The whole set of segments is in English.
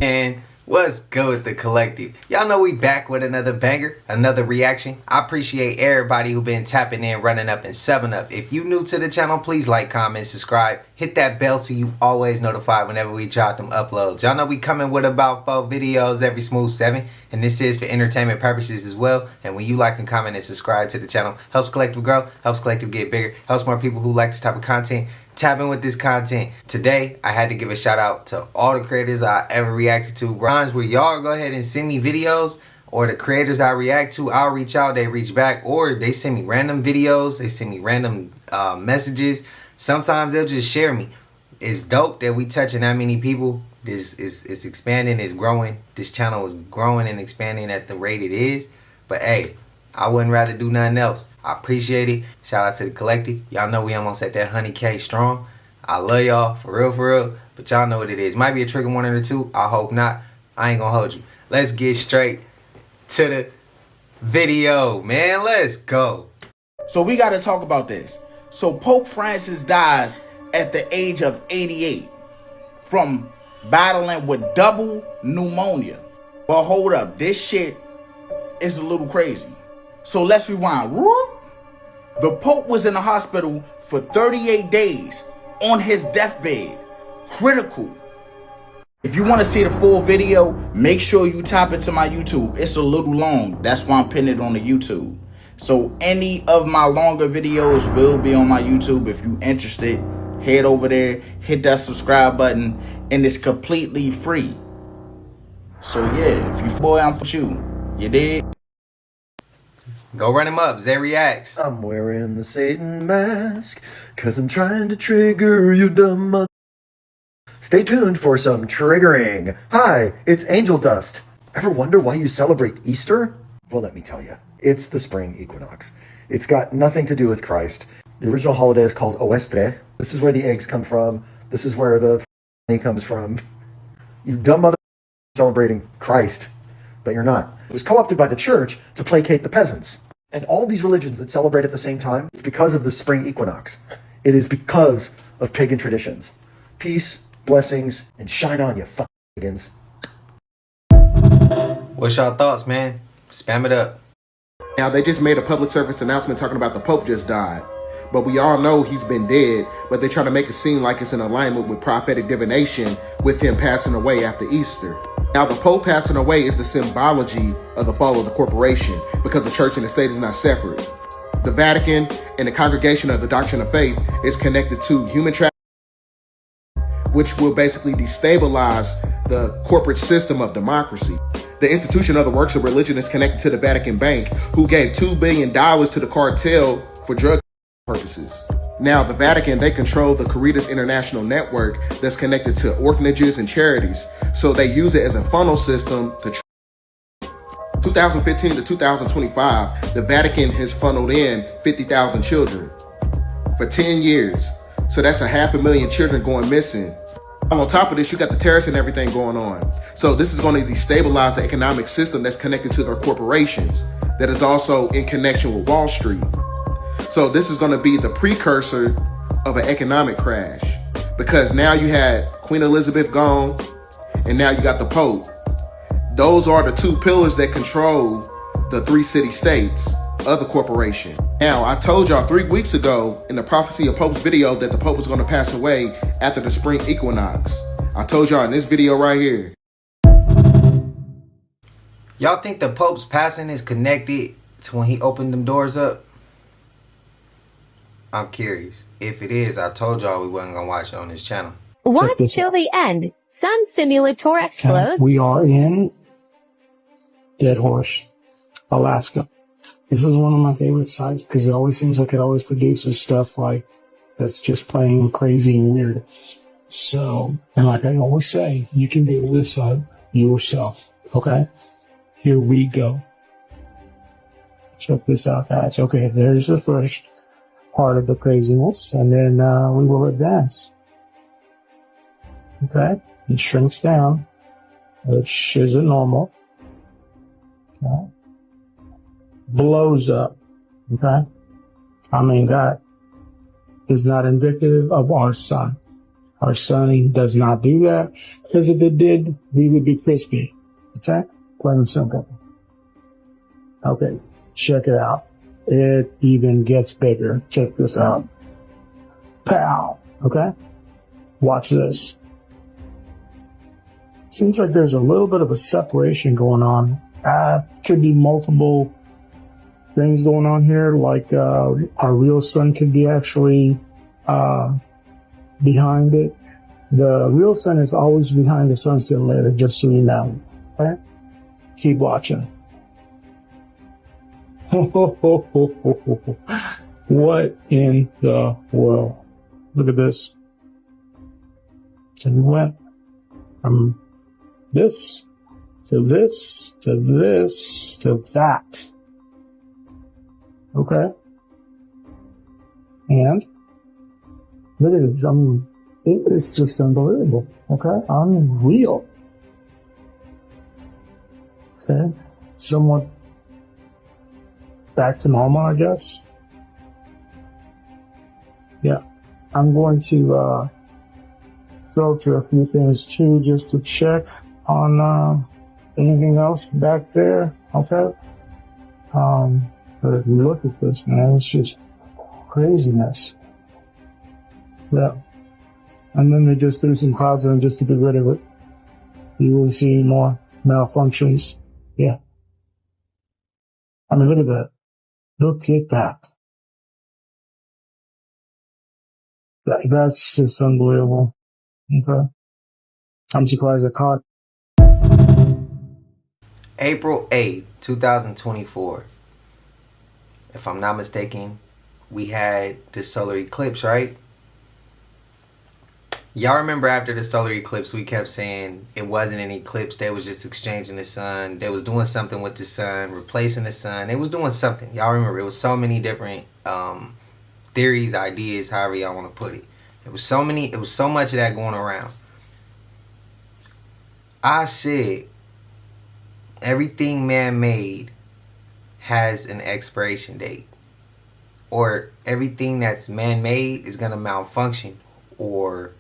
And what's good with the collective? Y'all know we back with another banger, another reaction. I appreciate everybody who been tapping in, running up, and subbing up. If you new to the channel, please like, comment, subscribe. Hit that bell so you always notified whenever we drop them uploads. Y'all know we coming with about 4 videos every smooth 7. And this is for entertainment purposes as well. And when you like and comment and subscribe to the channel, helps collective grow, helps collective get bigger, helps more people who like this type of content tap in with this content. Today, I had to give a shout out to all the creators I ever reacted to. Times where y'all go ahead and send me videos, or the creators I react to, I'll reach out, they reach back, or they send me random videos, they send me random messages. Sometimes they'll just share me. It's dope that we touching that many people. This is expanding, it's growing. This channel is growing and expanding at the rate it is. But hey, I wouldn't rather do nothing else. I appreciate it. Shout out to the collective. Y'all know we almost at that 100K strong. I love y'all, for real. But y'all know what it is. Might be a trigger warning or two. I hope not. I ain't gonna hold you. Let's get straight to the video, man. Let's go. So we gotta talk about this. So Pope Francis dies at the age of 88 from battling with double pneumonia. But hold up, this shit is a little crazy. So let's rewind. The Pope was in the hospital for 38 days on his deathbed. Critical. If you want to see the full video, make sure you tap into my YouTube. It's a little long. That's why I'm pinning it on the YouTube. So any of my longer videos will be on my YouTube. If you're interested, head over there, hit that subscribe button, and it's completely free. So yeah, if you boy, I'm for you. You dig? Go run him up. Zay reacts. I'm wearing the Satan mask, cause I'm trying to trigger you dumb mother. Stay tuned for some triggering. Hi, it's angel dust. Ever wonder why you celebrate Easter? Well, let me tell you. It's the spring equinox. It's got nothing to do with Christ. The original holiday is called Oestre. This is where the eggs come from. This is where the comes from. You dumb mother celebrating Christ. But you're not. It was co-opted by the church to placate the peasants. And all these religions that celebrate at the same time, it's because of the spring equinox. It is because of pagan traditions. Peace, blessings, and shine on, you fucking pagans. What's y'all thoughts, man? Spam it up. Now, they just made a public service announcement talking about the Pope just died. But we all know he's been dead, but they try to make it seem like it's in alignment with prophetic divination with him passing away after Easter. Now, the Pope passing away is the symbology of the fall of the corporation because the church and the state is not separate. The Vatican and the Congregation of the Doctrine of Faith is connected to human trafficking, which will basically destabilize the corporate system of democracy. The institution of the works of religion is connected to the Vatican Bank, who gave $2 billion to the cartel for drug purposes. Now, the Vatican, they control the Caritas International Network that's connected to orphanages and charities. So they use it as a funnel system to 2015 to 2025, the Vatican has funneled in 50,000 children for 10 years. So that's 500,000 children going missing. On top of this, you got the tariffs and everything going on. So this is going to destabilize the economic system that's connected to their corporations, that is also in connection with Wall Street. So this is going to be the precursor of an economic crash, because now you had Queen Elizabeth gone, and now you got the Pope. Those are the 2 pillars that control the 3 city-states of the corporation. Now, I told y'all 3 weeks ago in the Prophecy of Popes video that the Pope was going to pass away after the spring equinox. I told y'all in this video right here. Y'all think the Pope's passing is connected to when he opened them doors up? I'm curious. If it is, I told y'all we wasn't going to watch it on this channel. Watch till the end. Sun simulator explodes. We are in Dead Horse, Alaska. This is one of my favorite sites because it always seems like it always produces stuff like that's just plain crazy and weird. So, and like I always say, you can do this site yourself. Okay? Here we go. Check this out, guys. Okay, there's the first part of the craziness, and then we will advance. Okay? It shrinks down, which isn't normal. Okay? Blows up. Okay? I mean, that is not indicative of our sun. Our sun does not do that, because if it did, we would be crispy. Okay? Plain and simple. Okay, check it out. It even gets bigger. Check this out. Pow! Okay? Watch this. Seems like there's a little bit of a separation going on. Could be multiple things going on here, like our real sun could be actually behind it. The real sun is always behind the sunset layer, just so you know. Okay? Keep watching. What in the world? Look at this. And we went from this to this to this to that. Okay? And look at it. It's just unbelievable. Okay? Unreal. Okay? Somewhat back to normal, I guess. Yeah. I'm going to filter a few things too, just to check on anything else back there. Okay? But if you look at this, man, it's just craziness. Yeah. And then they just threw some clouds in just to get rid of it. You will see more malfunctions. Yeah. I mean, look at that. Look at that. That's just unbelievable. Okay. I'm surprised I caught. April 8th, 2024. If I'm not mistaken, we had the solar eclipse, right? Y'all remember after the solar eclipse, we kept saying it wasn't an eclipse. They was just exchanging the sun. They was doing something with the sun, replacing the sun. They was doing something. Y'all remember, it was so many different theories, ideas, however y'all want to put it. It was so much of that going around. I said, everything man-made has an expiration date. Or everything that's man-made is going to malfunction, or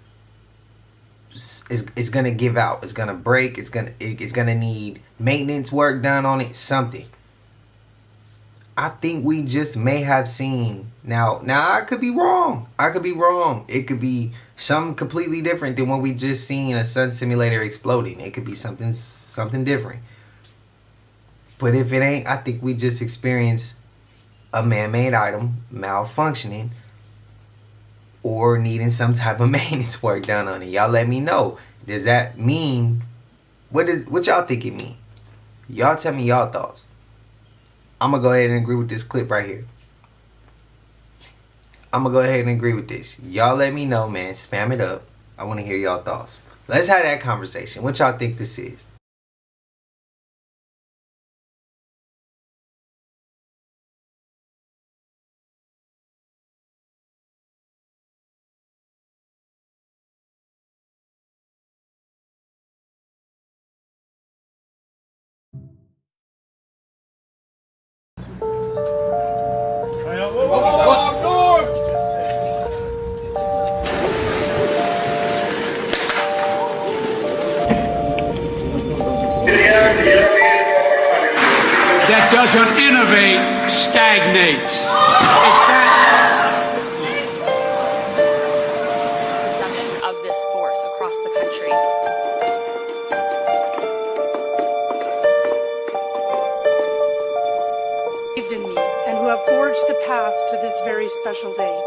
it's going to give out, it's going to break, it's going to need maintenance work done on it, something. I think we just may have seen, now I could be wrong. It could be something completely different than what we just seen, a sun simulator exploding. It could be something different. But if it ain't, I think we just experienced a man-made item malfunctioning or needing some type of maintenance work done on it. Y'all let me know. Does that mean, what y'all think it mean? Y'all tell me y'all thoughts. I'm gonna go ahead and agree with this clip right here. I'm gonna go ahead and agree with this. Y'all let me know, man. Spam it up. I want to hear y'all thoughts. Let's have that conversation. What y'all think this is? That doesn't innovate stagnates. It's that perception of this force across the country. Believed in me and who have forged the path to this very special day.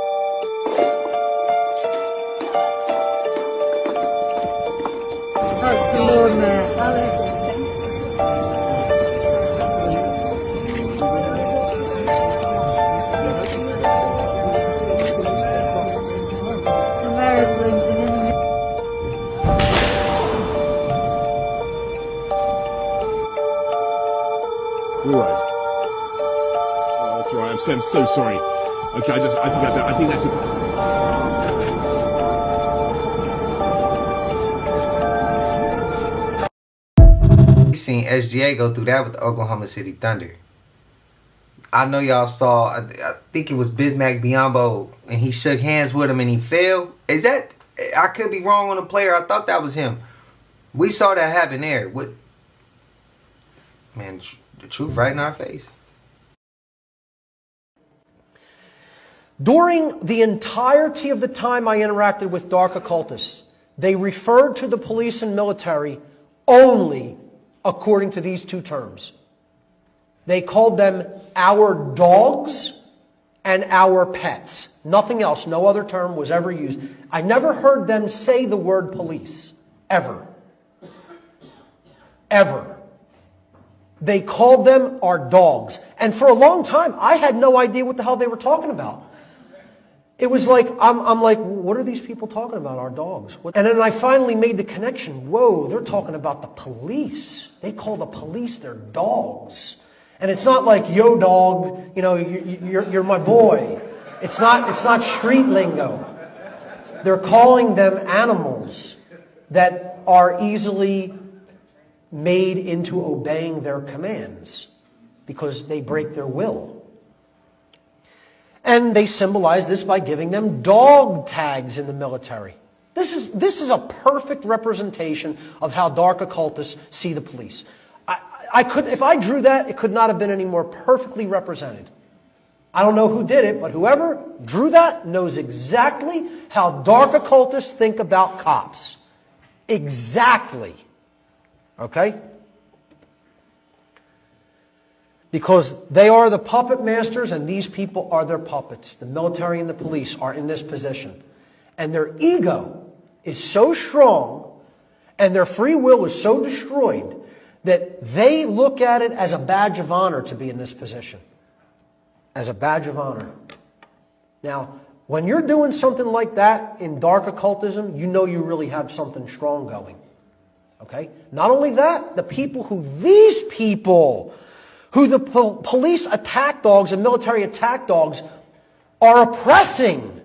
That's the Lord, man. You're right. Oh, that's right. I'm so sorry. Okay, I think that's We seen SGA go through that with the Oklahoma City Thunder. I know y'all saw, I think it was Bismack Biyombo, and he shook hands with him and he fell. Is that, I could be wrong on the player. I thought that was him. We saw that happen there. What, man, the truth right in our face. During the entirety of the time I interacted with dark occultists, they referred to the police and military only according to these two terms. They called them our dogs and our pets. Nothing else, no other term was ever used. I never heard them say the word police, ever. Ever. They called them our dogs. And for a long time, I had no idea what the hell they were talking about. It was like, I'm like, what are these people talking about, our dogs? And then I finally made the connection. Whoa, they're talking about the police. They call the police their dogs. And it's not like, yo dog, you know, you're my boy. It's not street lingo. They're calling them animals that are easily made into obeying their commands because they break their will. And they symbolize this by giving them dog tags in the military. This is a perfect representation of how dark occultists see the police. If I drew that, it could not have been any more perfectly represented. I don't know who did it, but whoever drew that knows exactly how dark occultists think about cops. Exactly. Okay? Because they are the puppet masters and these people are their puppets. The military and the police are in this position. And their ego is so strong and their free will is so destroyed that they look at it as a badge of honor to be in this position. As a badge of honor. Now, when you're doing something like that in dark occultism, you know you really have something strong going. Okay? Not only that, these people who the police attack dogs and military attack dogs are oppressing,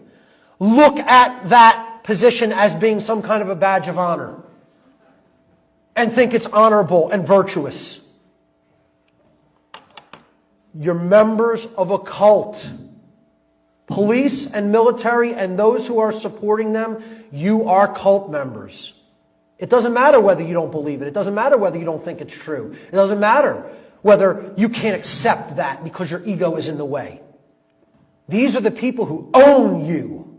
look at that position as being some kind of a badge of honor and think it's honorable and virtuous. You're members of a cult. Police and military and those who are supporting them, you are cult members. It doesn't matter whether you don't believe it. It doesn't matter whether you don't think it's true. It doesn't matter whether you can't accept that because your ego is in the way. These are the people who own you.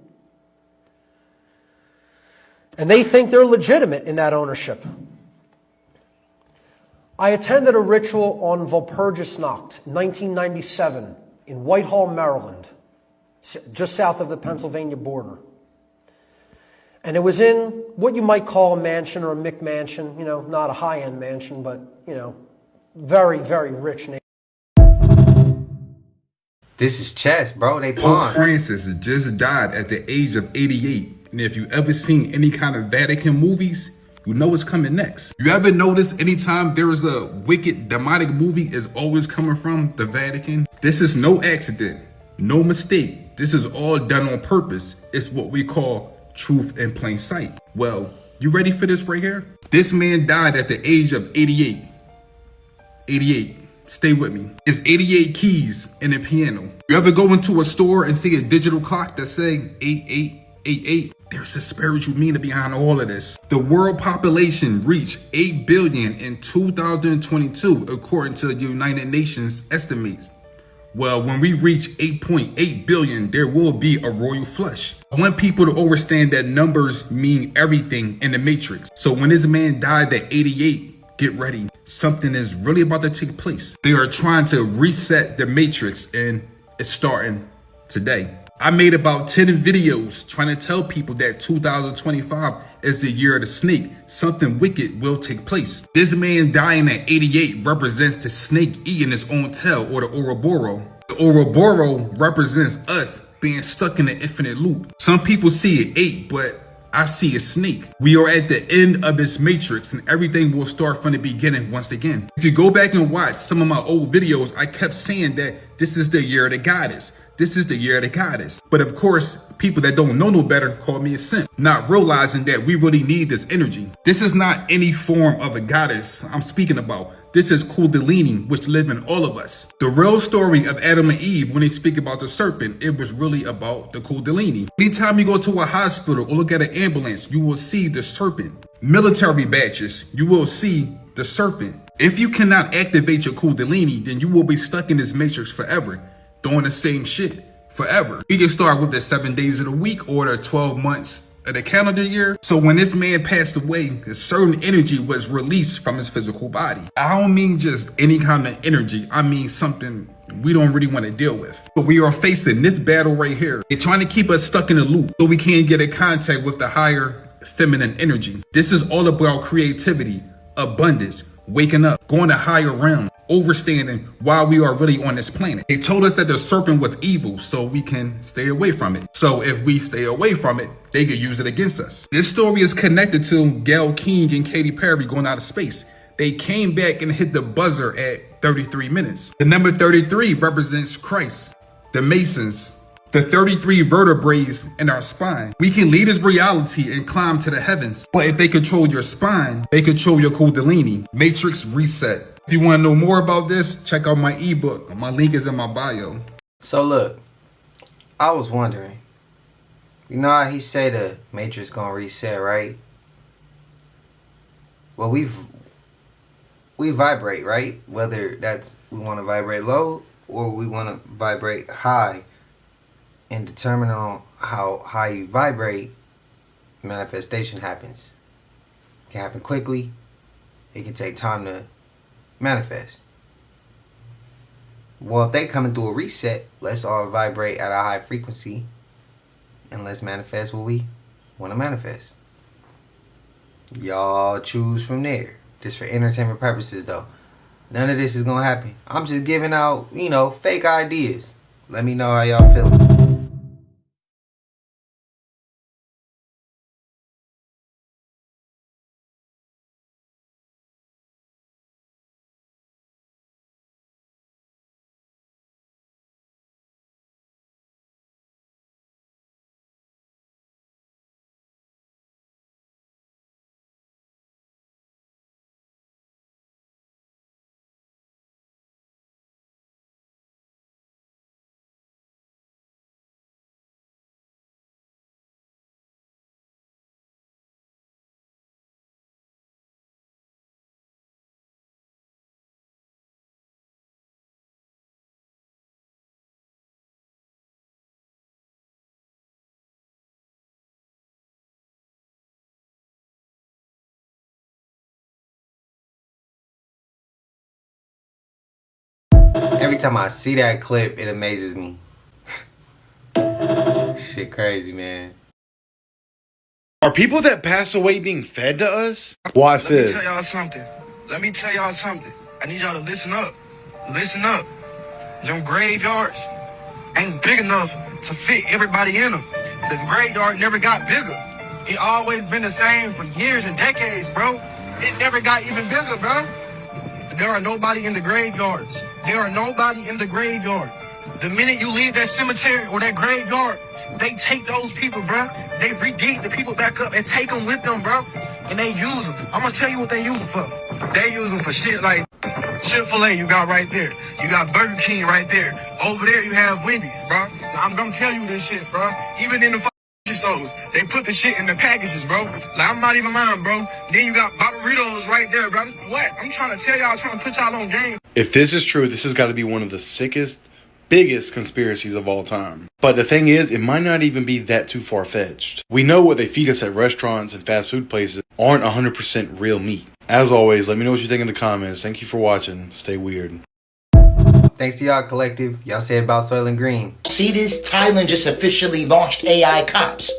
And they think they're legitimate in that ownership. I attended a ritual on Walpurgisnacht, 1997, in Whitehall, Maryland, just south of the Pennsylvania border. And it was in what you might call a mansion or a McMansion, you know, not a high-end mansion, but, you know, very, very rich neighborhood. This is chess, bro. They Pope pawn. Francis just died at the age of 88. And if you ever seen any kind of Vatican movies, you know what's coming next. You ever notice anytime there is a wicked, demonic movie is always coming from the Vatican? This is no accident, no mistake. This is all done on purpose. It's what we call truth in plain sight. Well, you ready for this right here? This man died at the age of 88. 88. Stay with me. It's 88 keys in a piano. You ever go into a store and see a digital clock that say 8888? There's a spiritual meaning behind all of this. The world population reached 8 billion in 2022, according to the United Nations estimates. Well, when we reach 8.8 billion, there will be a royal flush. I want people to understand that numbers mean everything in the matrix. So when this man died at 88, get ready. Something is really about to take place. They are trying to reset the matrix and it's starting today. I made about 10 videos trying to tell people that 2025 is the year of the snake. Something wicked will take place. This man dying at 88 represents the snake eating his own tail, or the Ouroboros. The Ouroboros represents us being stuck in an infinite loop. Some people see it 8, but I see a snake. We are at the end of this matrix and everything will start from the beginning once again. If you go back and watch some of my old videos, I kept saying that this is the year of the goddess. this is the year of the goddess. But of course, people that don't know no better call me a simp, not realizing that we really need this energy. This is not any form of a goddess I'm speaking about. This is kundalini, which live in all of us. The real story of Adam and Eve, when they speak about the serpent, it was really about the kundalini. Anytime you go to a hospital or look at an ambulance, you will see the serpent. Military badges, you will see the serpent. If you cannot activate your kundalini, then you will be stuck in this matrix forever, doing the same shit forever. You can start with the 7 days of the week or the 12 months of the calendar year. So when this man passed away, a certain energy was released from his physical body. I don't mean just any kind of energy. I mean something we don't really want to deal with. But we are facing this battle right here. They're trying to keep us stuck in a loop so we can't get in contact with the higher feminine energy. This is all about creativity, abundance, waking up, going to higher realms, overstanding why we are really on this planet. They told us that the serpent was evil so we can stay away from it. So if we stay away from it, they could use it against us. This story is connected to Gayle King and Katy Perry going out of space. They came back and hit the buzzer at 33 minutes. The number 33 represents Christ, the Masons, the 33 vertebrae in our spine. We can leave this reality and climb to the heavens. But if they control your spine, they control your kundalini. Matrix reset. If you want to know more about this, check out my ebook. My link is in my bio. So look, I was wondering, you know how he say the matrix gonna reset, right? Well, we vibrate, right? Whether that's we want to vibrate low or we want to vibrate high, and determining on how high you vibrate, manifestation happens. It can happen quickly. It can take time to manifest. Well, if they coming through a reset, let's all vibrate at a high frequency and let's manifest what we want to manifest. Y'all choose from there. Just for entertainment purposes though. None of this is gonna happen. I'm just giving out, fake ideas. Let me know how y'all feeling. Every time I see that clip, it amazes me. Shit crazy, man. Are people that pass away being fed to us? Watch this. Let me tell y'all something. Let me tell y'all something. I need y'all to listen up. Listen up. Them graveyards ain't big enough to fit everybody in them. The graveyard never got bigger. It always been the same for years and decades, bro. It never got even bigger, bro. There are nobody in the graveyards. There are nobody in the graveyard. The minute you leave that cemetery or that graveyard, they take those people, bro. They re-dig the people back up and take them with them, bro. And they use them. I'm gonna tell you what they use them for. They use them for shit like Chick-fil-A you got right there. You got Burger King right there. Over there you have Wendy's, bro. Now, I'm gonna tell you this shit, bro. Even in the stores, they put the shit in the packages, bro. Like, I'm not even lying, bro. Then you got Barbados right there, bro. What? I'm trying to tell y'all, trying to put y'all on game. If this is true, this has got to be one of the sickest, biggest conspiracies of all time. But the thing is, it might not even be that too far-fetched. We know what they feed us at restaurants and fast food places aren't 100% real meat. As always, let me know what you think in the comments. Thank you for watching. Stay weird. Thanks to y'all collective. Y'all said about Soylent Green. See this? Thailand just officially launched AI cops.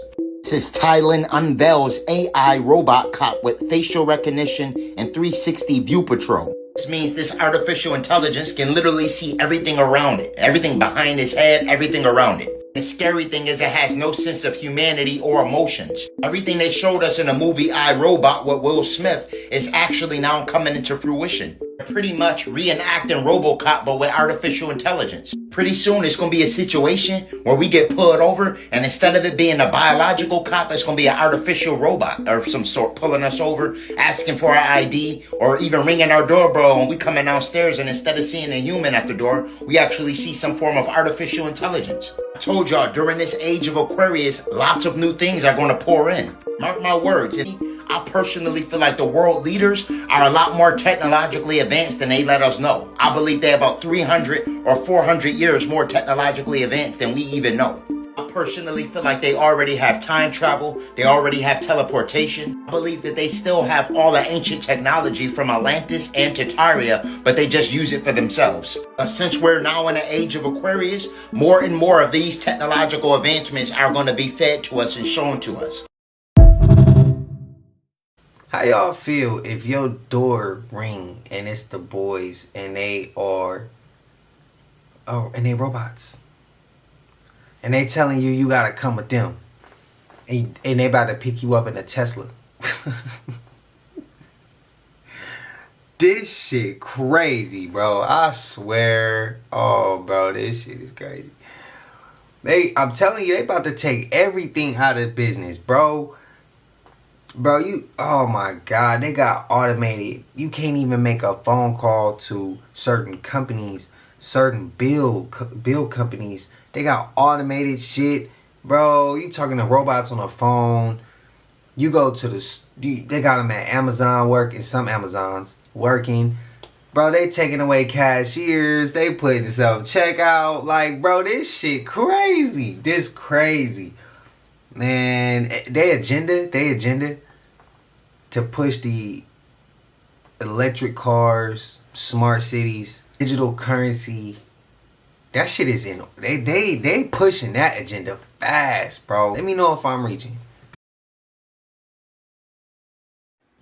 This is Thailand unveils AI robot cop with facial recognition and 360 view patrol. This means this artificial intelligence can literally see everything around it. Everything behind its head, everything around it. The scary thing is it has no sense of humanity or emotions. Everything they showed us in the movie I, Robot with Will Smith is actually now coming into fruition. They're pretty much reenacting RoboCop but with artificial intelligence. Pretty soon it's going to be a situation where we get pulled over, and instead of it being a biological cop, it's going to be an artificial robot of some sort pulling us over, asking for our ID, or even ringing our doorbell and we coming downstairs, and instead of seeing a human at the door, we actually see some form of artificial intelligence. I told y'all, during this age of Aquarius, lots of new things are going to pour in. Mark my words. I personally feel like the world leaders are a lot more technologically advanced than they let us know. I believe they're about 300 or 400 years more technologically advanced than we even know. I personally feel like they already have time travel. They already have teleportation. I believe that they still have all the ancient technology from Atlantis and Tartaria, but they just use it for themselves. Since we're now in the age of Aquarius, more and more of these technological advancements are going to be fed to us and shown to us. How y'all feel if your door ring and it's the boys and they are, and they robots, and they telling you gotta come with them, and they about to pick you up in a Tesla? This shit crazy, bro. I swear. Oh, bro, this shit is crazy. I'm telling you, they about to take everything out of business, bro. Bro, oh my God, they got automated. You can't even make a phone call to certain companies, certain bill companies. They got automated shit. Bro, you talking to robots on the phone. You go to they got them at Amazon working, some Amazons working. Bro, they taking away cashiers. They putting self-checkout. Like, bro, this shit crazy. This crazy. Man, they agenda to push the electric cars, smart cities, digital currency. That shit is in. They pushing that agenda fast, bro. Let me know if I'm reaching.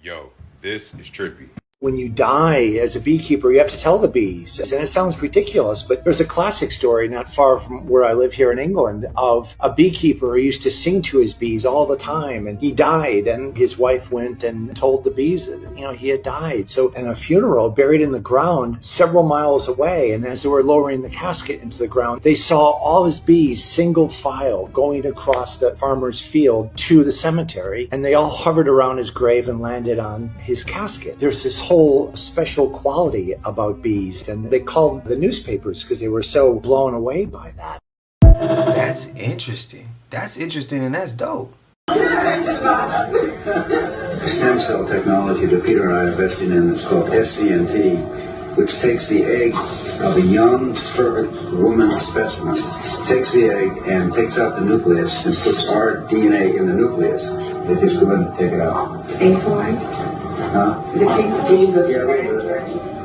Yo, this is trippy. When you die as a beekeeper, you have to tell the bees. And it sounds ridiculous, but there's a classic story not far from where I live here in England of a beekeeper who used to sing to his bees all the time. And he died, and his wife went and told the bees that, he had died. So in a funeral buried in the ground several miles away, and as they were lowering the casket into the ground, they saw all his bees single file going across the farmer's field to the cemetery. And they all hovered around his grave and landed on his casket. There's this whole special quality about bees, and they called the newspapers because they were so blown away by that. That's interesting. That's interesting, and that's dope. Stem cell technology that Peter and I are investing in is called SCNT, which takes the egg of a young, perfect woman specimen, takes the egg and takes out the nucleus and puts our DNA in the nucleus. They just go ahead and take it out. Thanks for it. Huh?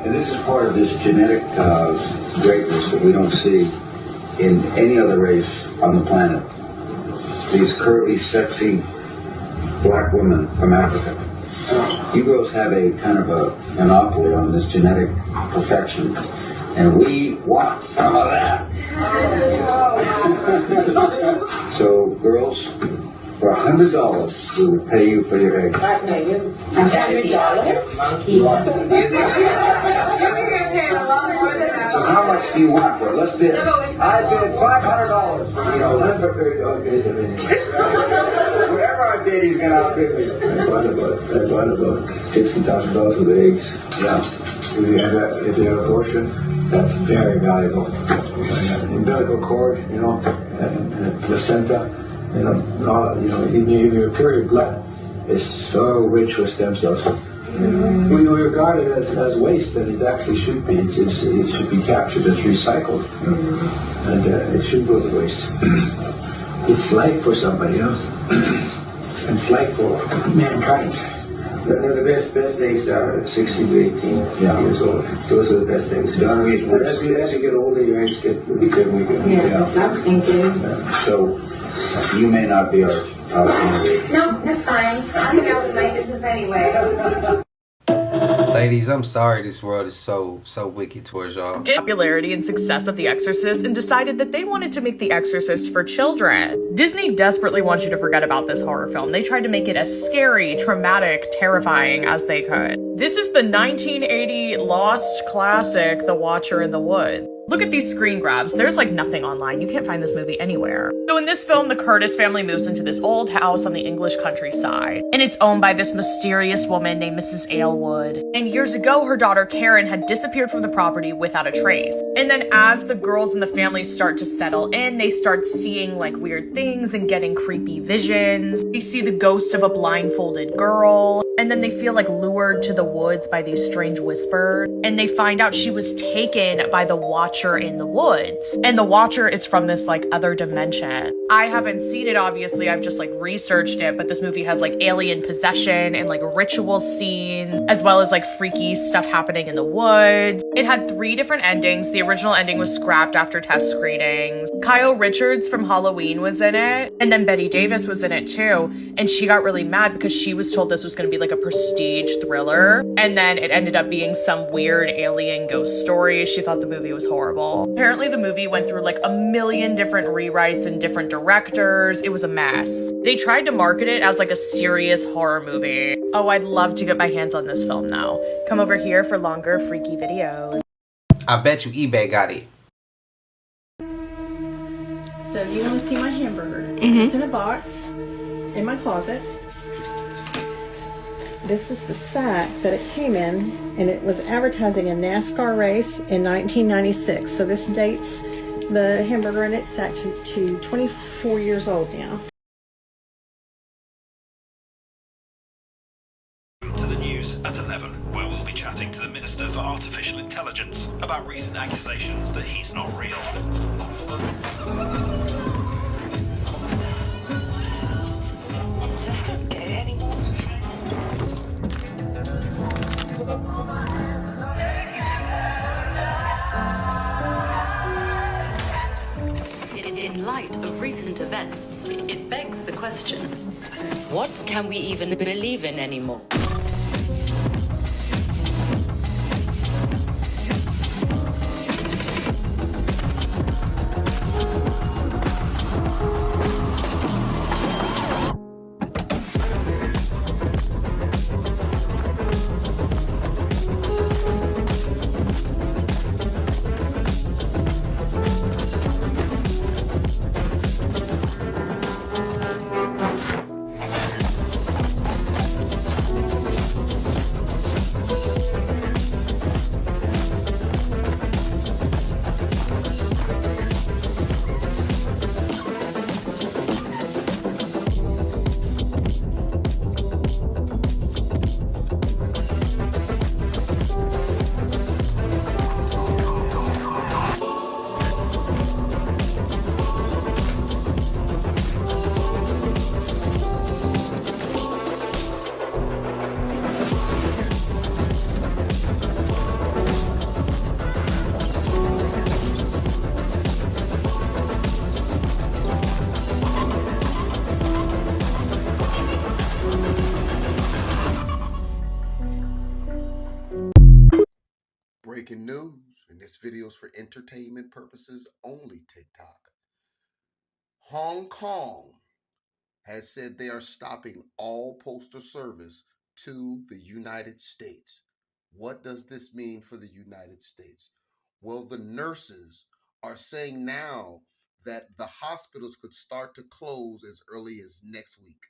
And this is part of this genetic greatness that we don't see in any other race on the planet. These curvy, sexy black women from Africa. You girls have a kind of a monopoly on this genetic perfection, and we want some of that. So, girls, for $100, we would pay you for your egg. $100? So how much do you want for it? Let's bid. I bid $500 for whatever I bid, he's going to outbid me. That's about $60,000 for the eggs. Yeah. If you have abortion, that's very valuable. Umbilical cord, and placenta. Even your period blood is so rich with stem cells. When you regard it as waste, then it actually should be. It should be captured as recycled, and it shouldn't go to waste. It's life for somebody else. It's life for mankind. The best eggs are 16 to 18 years old. Those are the best eggs. As you get older, your eggs get weaker and weaker. Thank you. So you may not be our candidate. No, that's fine. I'm going with my business anyway. Ladies, I'm sorry this world is so wicked towards y'all. Popularity and success of The Exorcist and decided that they wanted to make The Exorcist for children. Disney desperately wants you to forget about this horror film. They tried to make it as scary, traumatic, terrifying as they could. This is the 1980 lost classic, The Watcher in the Wood. Look at these screen grabs. There's like nothing online. You can't find this movie anywhere. So in this film, the Curtis family moves into this old house on the English countryside, and it's owned by this mysterious woman named Mrs. Aylwood. And years ago, her daughter Karen had disappeared from the property without a trace. And then as the girls in the family start to settle in, they start seeing like weird things and getting creepy visions. They see the ghost of a blindfolded girl, and then they feel like lured to the woods by these strange whispers, and they find out she was taken by the Watcher in the woods. And the Watcher is from this like other dimension. I haven't seen it, obviously, I've just like researched it, but this movie has like alien possession and like ritual scenes, as well as like freaky stuff happening in the woods. It had 3 different endings. The original ending was scrapped after test screenings. Kyle Richards from Halloween was in it, and then Betty Davis was in it too, and she got really mad because she was told this was going to be like a prestige thriller, and then it ended up being some weird alien ghost story. She thought the movie was horrible. Apparently the movie went through like a million different rewrites and different directors. It was a mess. They tried to market it as like a serious horror movie. Oh, I'd love to get my hands on this film though. Come over here for longer freaky videos. I bet you eBay got it. So you want to see my hamburger? It's in a box in my closet. This is the sack that it came in, and it was advertising a NASCAR race in 1996. So this dates the hamburger in its sack to 24 years old now. To the news at 11, where we'll be chatting to the Minister for Artificial Intelligence about recent accusations that he's not real. Just don't get it anymore. In light of recent events, it begs the question, what can we even believe in anymore? Breaking news, and this video is for entertainment purposes only, TikTok. Hong Kong has said they are stopping all postal service to the United States. What does this mean for the United States? Well, the nurses are saying now that the hospitals could start to close as early as next week.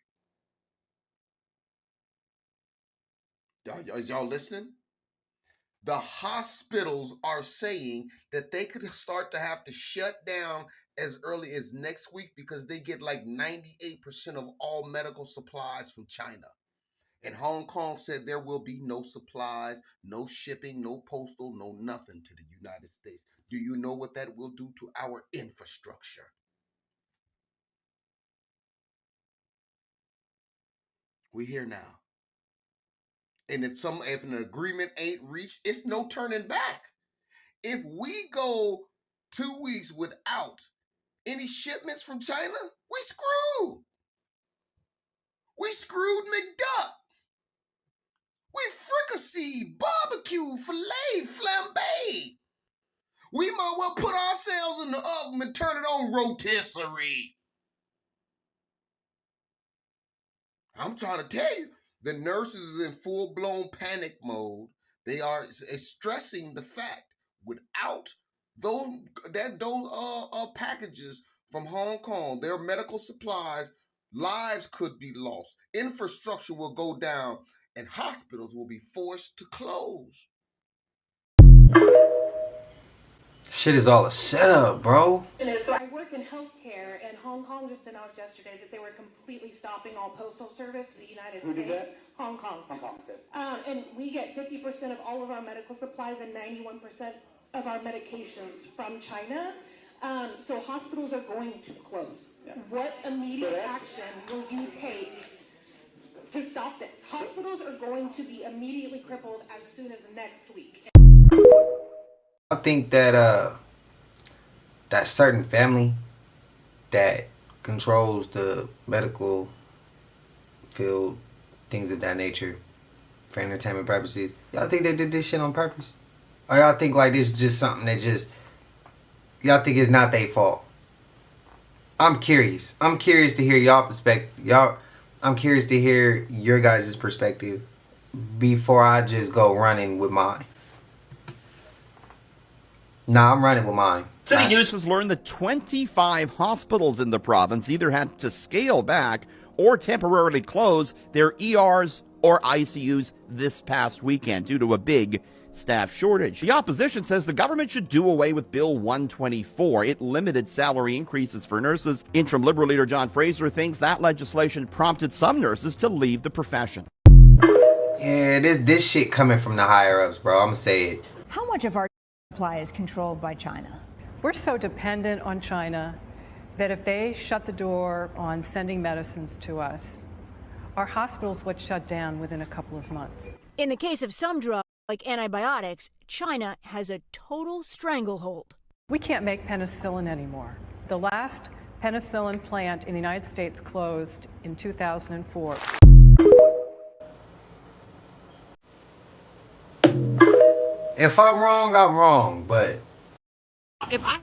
Is y'all listening? The hospitals are saying that they could start to have to shut down as early as next week because they get like 98% of all medical supplies from China. And Hong Kong said there will be no supplies, no shipping, no postal, no nothing to the United States. Do you know what that will do to our infrastructure? We here now. And if an agreement ain't reached, it's no turning back. If we go 2 weeks without any shipments from China, we screwed. We screwed McDuck. We fricassee, barbecue, filet, flambe. We might well put ourselves in the oven and turn it on rotisserie. I'm trying to tell you, the nurses is in full-blown panic mode. They are stressing the fact, without those packages from Hong Kong, their medical supplies, lives could be lost. Infrastructure will go down, and hospitals will be forced to close. Shit is all a setup, bro. So I work in healthcare, and Hong Kong just announced yesterday that they were completely stopping all postal service to the United States. Who did that? Hong Kong. Hong Kong, okay. And we get 50% of all of our medical supplies and 91% of our medications from China. So hospitals are going to close. Yeah. What immediate action will you take to stop this? Hospitals are going to be immediately crippled as soon as next week. I think that that certain family that controls the medical field, things of that nature, for entertainment purposes, y'all think they did this shit on purpose? Or y'all think like this is just something that just, y'all think it's not their fault? I'm curious. I'm curious to hear y'all perspective. I'm curious to hear your guys' perspective before I just go running with mine. Nah, I'm running with mine. City News has learned that 25 hospitals in the province either had to scale back or temporarily close their ERs or ICUs this past weekend due to a big staff shortage. The opposition says the government should do away with Bill 124. It limited salary increases for nurses. Interim Liberal leader John Fraser thinks that legislation prompted some nurses to leave the profession. Yeah, this shit coming from the higher ups, bro. I'm gonna say it. How much of our supply is controlled by China? We're so dependent on China that if they shut the door on sending medicines to us, our hospitals would shut down within a couple of months. In the case of some drugs, like antibiotics, China has a total stranglehold. We can't make penicillin anymore. The last penicillin plant in the United States closed in 2004. If I'm wrong, but If I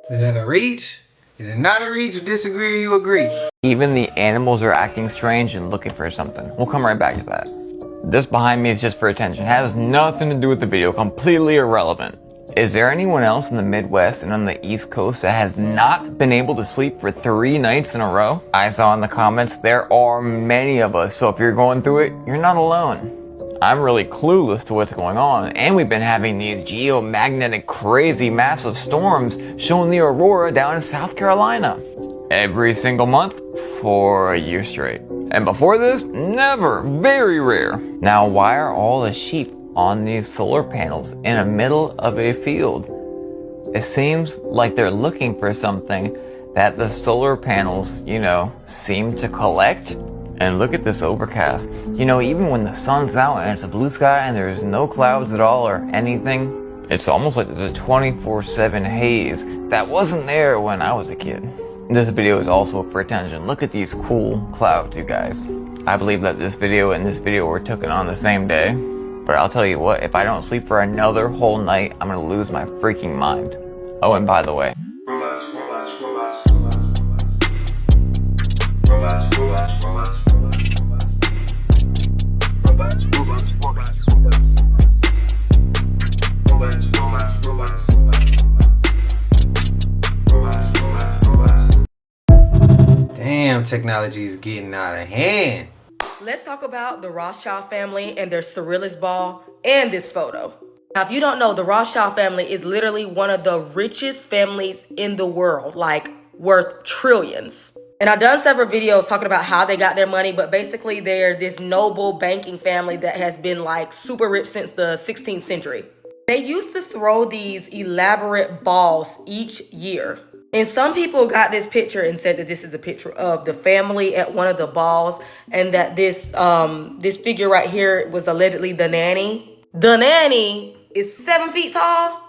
Is that a reach? Is it not a reach? You disagree or you agree? Even the animals are acting strange and looking for something. We'll come right back to that. This behind me is just for attention. It has nothing to do with the video. Completely irrelevant. Is there anyone else in the Midwest and on the East Coast that has not been able to sleep for 3 nights in a row? I saw in the comments there are many of us, so if you're going through it, you're not alone. I'm really clueless to what's going on, and we've been having these geomagnetic crazy massive storms showing the aurora down in South Carolina every single month for a year straight. And before this, never, very rare. Now, why are all the sheep on these solar panels in the middle of a field? It seems like they're looking for something that the solar panels, seem to collect. And look at this overcast. Even when the sun's out and it's a blue sky and there's no clouds at all or anything, it's almost like there's a 24/7 haze that wasn't there when I was a kid. This video is also for attention. Look at these cool clouds, you guys. I believe that this video and this video were taken on the same day. But I'll tell you what, if I don't sleep for another whole night, I'm gonna lose my freaking mind. Oh, and by the way, Damn, technology is getting out of hand. Let's talk about the Rothschild family and their surrealist ball and this photo. Now, if you don't know, the Rothschild family is literally one of the richest families in the world, like worth trillions. And I've done several videos talking about how they got their money, but basically they're this noble banking family that has been like super rich since the 16th century. They used to throw these elaborate balls each year. And some people got this picture and said that this is a picture of the family at one of the balls, and that this figure right here was allegedly the nanny. The nanny is 7 feet tall.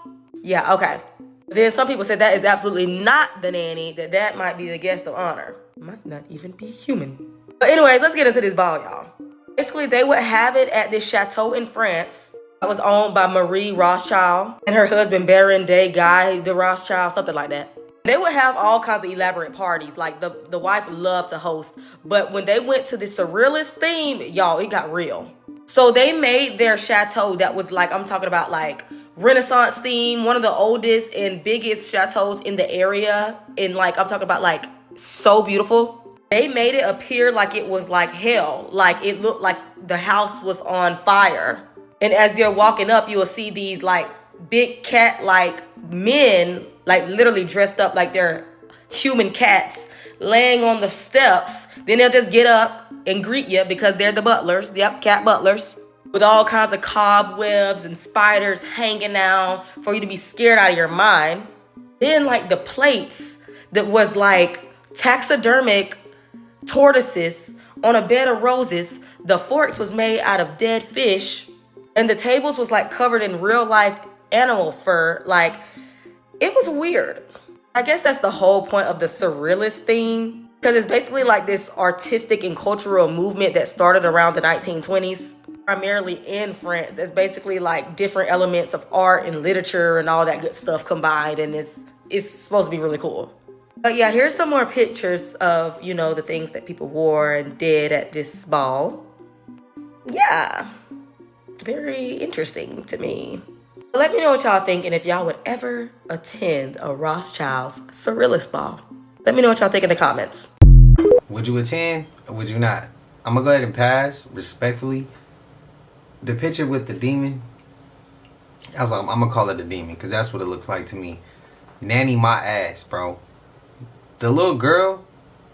Yeah, okay. Then some people said that is absolutely not the nanny, that might be the guest of honor. Might not even be human. But anyways, let's get into this ball, y'all. Basically, they would have it at this chateau in France that was owned by Marie Rothschild and her husband Baron de Guy de Rothschild, something like that. They would have all kinds of elaborate parties. Like the wife loved to host. But when they went to the surrealist theme, y'all, it got real. So they made their chateau that was like, I'm talking about like Renaissance theme, one of the oldest and biggest chateaus in the area. And like, I'm talking about like so beautiful. They made it appear like it was like hell. Like it looked like the house was on fire. And as you're walking up, you will see these like big cat like men, like literally dressed up like they're human cats, laying on the steps. Then they'll just get up and greet you because they're the butlers. Yep, cat butlers. With all kinds of cobwebs and spiders hanging out for you to be scared out of your mind. Then like the plates that was like taxidermic tortoises on a bed of roses. The forks was made out of dead fish. And the tables was like covered in real life animal fur. Like, it was weird. I guess that's the whole point of the surrealist theme, because it's basically like this artistic and cultural movement that started around the 1920s, primarily in France. It's basically like different elements of art and literature and all that good stuff combined, and it's supposed to be really cool. But yeah, here's some more pictures of, the things that people wore and did at this ball. Yeah, very interesting to me. Let me know what y'all think and if y'all would ever attend a Rothschild's surrealist ball. Let me know what y'all think in the comments. Would you attend or would you not? I'm gonna go ahead and pass respectfully. The picture with the demon, I'm gonna call it a demon because that's what it looks like to me. Nanny my ass, bro. The little girl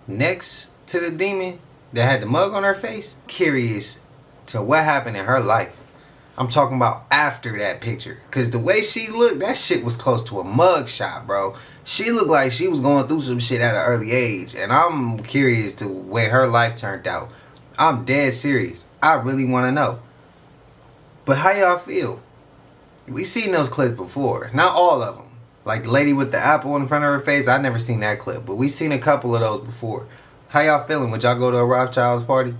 next to the demon that had the mug on her face, curious to what happened in her life. I'm talking about after that picture. Because the way she looked, that shit was close to a mug shot, bro. She looked like she was going through some shit at an early age. And I'm curious to where her life turned out. I'm dead serious. I really want to know. But how y'all feel? We seen those clips before. Not all of them. Like the lady with the apple in front of her face. I never seen that clip. But we seen a couple of those before. How y'all feeling? Would y'all go to a Rothschild's party?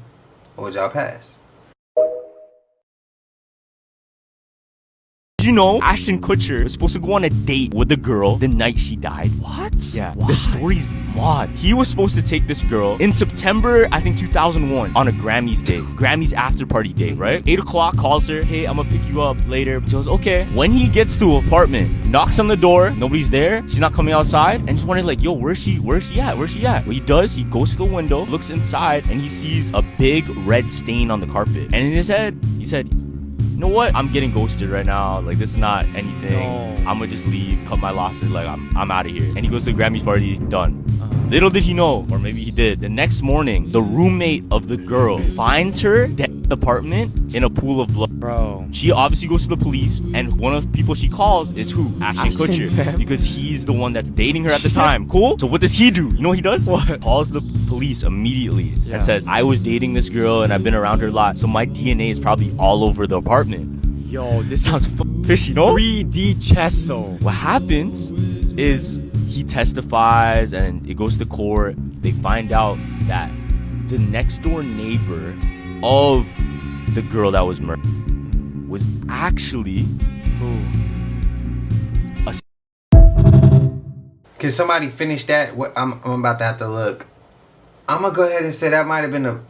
Or would y'all pass? You know, Ashton Kutcher was supposed to go on a date with the girl the night she died. What? Yeah. Why? The story's mod. He was supposed to take this girl in September, I think 2001, on a Grammys day. Grammys after party day, right? 8 o'clock, calls her, hey, I'm gonna pick you up later. She goes, okay. When he gets to her apartment, knocks on the door, nobody's there, she's not coming outside, and just wondering like, yo, where's she at? What he does, he goes to the window, looks inside, and he sees a big red stain on the carpet. And in his head, he said, you know what? I'm getting ghosted right now. Like, this is not anything. No. I'm gonna just leave, cut my losses. Like, I'm out of here. And he goes to the Grammys party, done. Little did he know, or maybe he did, the next morning, the roommate of the girl finds her dead in the apartment in a pool of blood. Bro. She obviously goes to the police, and one of the people she calls is who? Ashton Kutcher. Because he's the one that's dating her at the time. Cool? So what does he do? You know what he does? What? Calls the police immediately and says, I was dating this girl and I've been around her a lot, so my DNA is probably all over the apartment. Yo, this sounds fishy, no? 3D chess though. What happens is he testifies and it goes to court. They find out that the next door neighbor of the girl that was murdered was actually Can somebody finish that? What I'm about to have to look. I'm gonna go ahead and say that might have been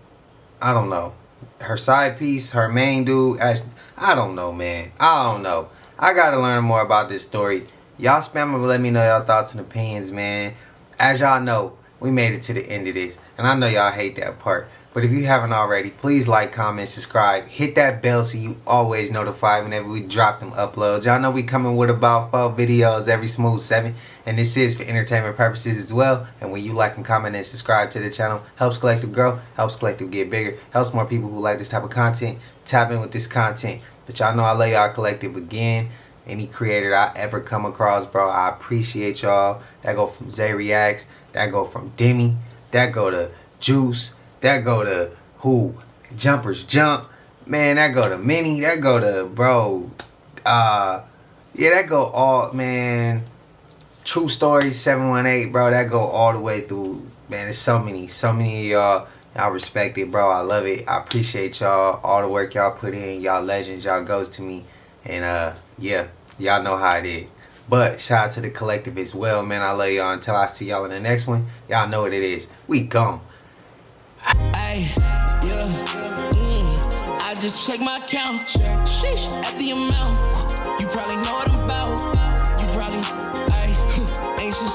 I don't know, her side piece, her main dude. I don't know, man. I don't know. I gotta learn more about this story. Y'all spam and let me know y'all thoughts and opinions, man. As y'all know, we made it to the end of this, and I know y'all hate that part. But if you haven't already, please like, comment, subscribe. Hit that bell so you always notified whenever we drop them uploads. Y'all know we coming with about 4 videos every smooth 7. And this is for entertainment purposes as well. And when you like and comment and subscribe to the channel, helps Collective grow, helps Collective get bigger, helps more people who like this type of content tap in with this content. But y'all know I love y'all Collective again. Any creator I ever come across, bro, I appreciate y'all. That go from Zay Reacts, that go from Demi, that go to Juice, that go to who? Jumpers Jump. Man, that go to Minnie, that go to, bro, yeah, that go all, man, True Stories 718, bro, that go all the way through. Man, there's so many of y'all. I respect it, bro. I love it. I appreciate y'all. All the work y'all put in. Y'all legends. Y'all goes to me. And, yeah, y'all know how it is. But shout out to the Collective as well, man. I love y'all. Until I see y'all in the next one, y'all know what it is. We gone. Ay, yeah, I just check my count. Sheesh, at the amount.